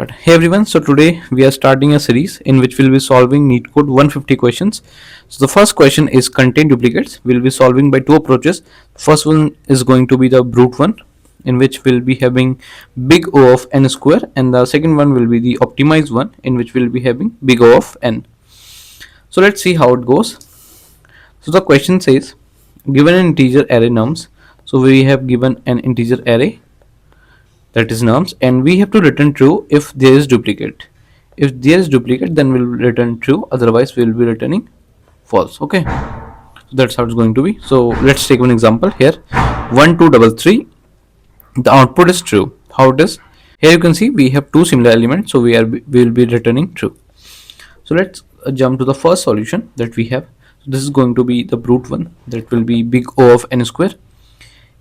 Hey everyone, so today we are starting a series in which we'll be solving NeetCode 150 questions. So the first question is contain duplicates. We'll be solving by two approaches. First one is going to be the brute one, in which we'll be having big O of n square, and the second one will be the optimized one, in which we'll be having big O of n. So let's see how it goes. So the question says, given an integer array nums, so we have given an integer array that is nums, and we have to return true if there is duplicate. If there is duplicate, then we'll return true, otherwise we'll be returning false. Okay, so that's how it's going to be. So let's take one example here. 1233, the output is true. How it is? Here you can see we have two similar elements, so we will be returning true. So let's jump to the first solution that we have. So this is going to be the brute one, that will be big O of n square.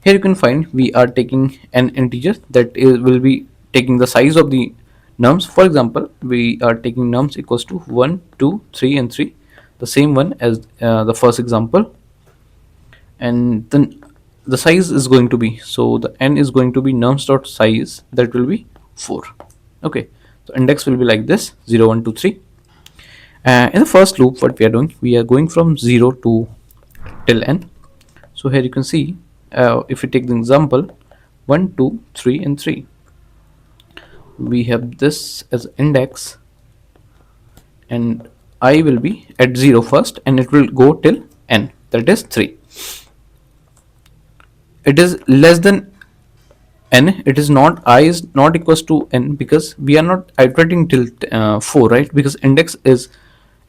Here you can find we are taking an integer that will be taking the size of the nums. For example, we are taking nums equals to 1, 2, 3 and 3, the same one as the first example, and then the size is going to be, so the n is going to be nums dot size, that will be 4. Okay, so index will be like this, 0, 1, 2, 3. In the first loop, what we are doing, we are going from 0 to till n. So here you can see, if we take the example 1, 2, 3 and 3, we have this as index, and I will be at 0 first, and it will go till n, that is 3. It is less than n, it is not, I is not equals to n, because we are not iterating till 4, right? Because index is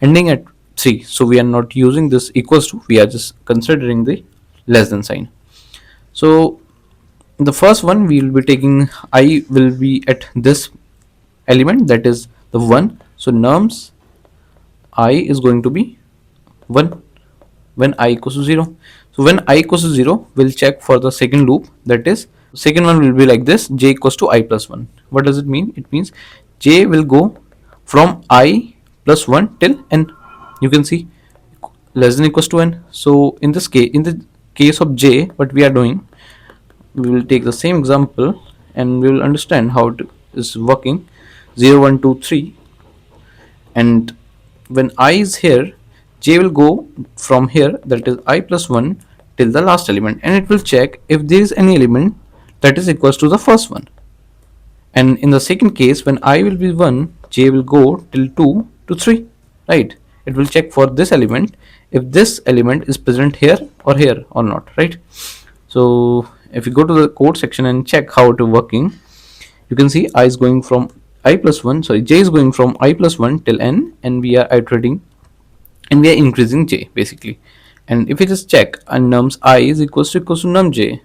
ending at 3, so we are not using this equals to, we are just considering the less than sign. So the first one, we will be taking, I will be at this element, that is the 1. So nums I is going to be 1 when I equals to 0. So when I equals to 0, we'll check for the second loop, that is second one will be like this, j equals to I plus 1. What does it mean? It means j will go from I plus 1 till n. You can see less than equals to n. So in this case, in the case of j, what we are doing, we will take the same example and we will understand how it is working. 0, 1, 2, 3, and when I is here, j will go from here, that is I plus 1, till the last element, and it will check if there is any element that is equals to the first one. And in the second case, when I will be 1, j will go till 2 to 3, right? It will check for this element, if this element is present here or not, right? So if you go to the code section and check how it is working, you can see I is going from I plus 1, sorry, j is going from I plus 1 till n, and we are iterating and we are increasing j basically. And if we just check, and nums I is equals to num j,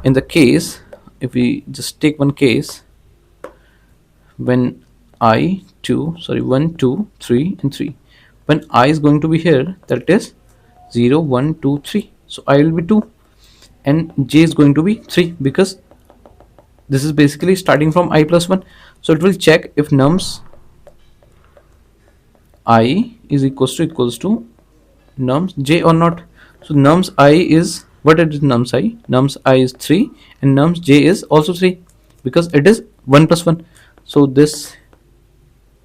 in the case, if we just take one case, when I 1, 2, 3 and 3, when I is going to be here, that is 0, 1, 2, 3, so I will be 2 and j is going to be 3, because this is basically starting from I plus 1. So it will check if nums I is equals to nums j or not. So nums I is, what it is, nums I is 3, and nums j is also 3, because it is 1 plus 1. So this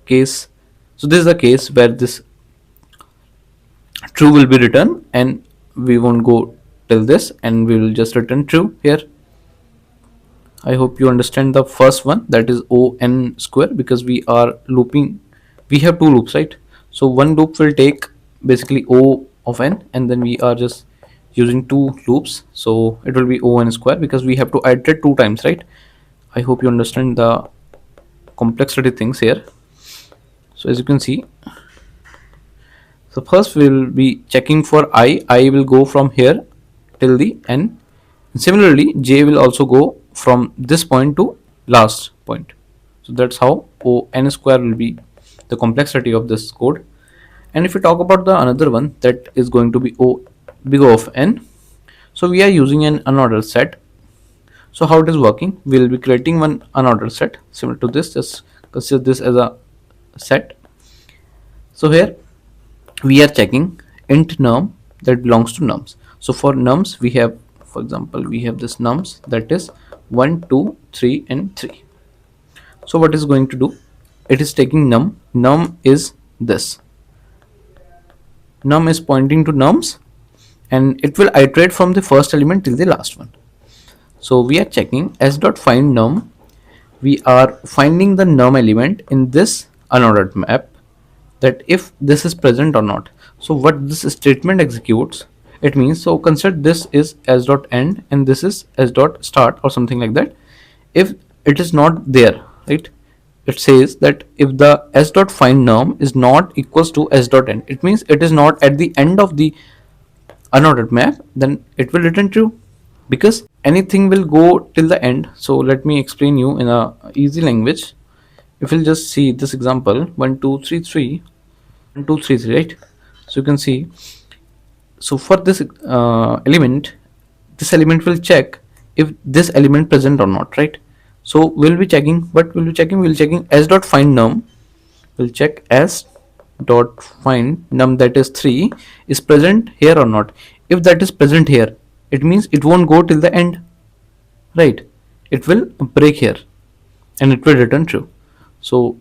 case, so this is the case where this true will be returned, and we won't go till this, and we will just return true here. I hope you understand the first one, that is O n square, because we are looping, we have two loops, right? So one loop will take basically O of n, and then we are just using two loops, so it will be O n square, because we have to iterate 2 times, right? I hope you understand the complexity things here. So as you can see, so first we will be checking for I will go from here till the n. Similarly, j will also go from this point to last point. So that's how O n square will be the complexity of this code. And if we talk about the another one, that is going to be O big O of n, so we are using an unordered set. So how it is working, we will be creating one unordered set similar to this, just consider this as a set. So here we are checking int num that belongs to nums. So for nums, we have, for example, we have this nums that is 1, 2, 3 and 3. So what is going to do, it is taking num is this, num is pointing to nums, and it will iterate from the first element till the last one. So we are checking s dot find num, we are finding the num element in this unordered map, that if this is present or not. So what this statement executes, it means, so consider this is s dot end and this is s dot start or something like that. If it is not there, right, it says that if the s dot find num is not equals to s dot end, it means it is not at the end of the unordered map, then it will return true, because anything will go till the end. So let me explain you in a easy language. If we'll just see this example, 1 2 3 3 1 2 3 3, right? So you can see, so for this element, this element will check if this element present or not, right? So we'll be checking, what will be checking, we'll checking s dot find num, we'll check s dot find num, that is 3, is present here or not. If that is present here, it means it won't go till the end, right? It will break here and it will return true. So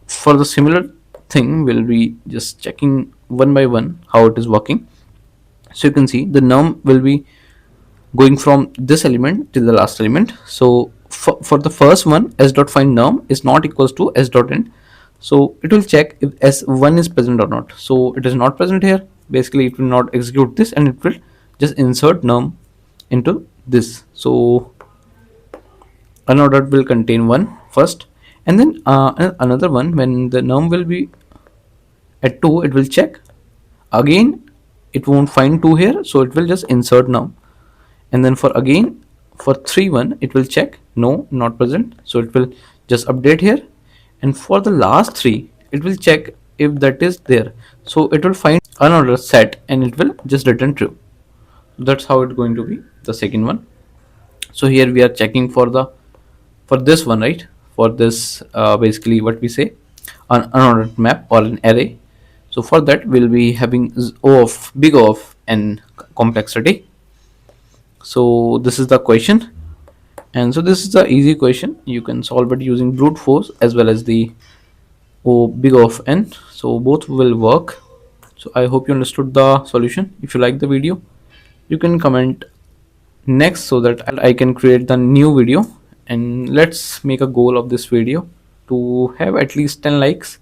for the similar thing, we'll be just checking one by one how it is working. So you can see the num will be going from this element till the last element. So for the first one, s dot find num is not equals to s dot end, so it will check if s1 is present or not. So it is not present here, basically it will not execute this, and it will just insert num into this. So unordered will contain one first, and then another one, when the num will be at 2, it will check again, it won't find 2 here, so it will just insert num. And then for again, for 3 1, it will check no, not present, so it will just update here. And for the last 3, it will check if that is there, so it will find another set and it will just return true. That's how it's going to be the second one. So here we are checking for the, for this one, right? For this basically what we say, an unordered map or an array. So for that we'll be having O of big O of n complexity. So this is the question, and so this is the easy question, you can solve it using brute force as well as the O big O of n, so both will work. So I hope you understood the solution. If you like the video, you can comment next so that I can create the new video. And let's make a goal of this video to have at least 10 likes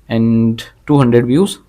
and 200 views.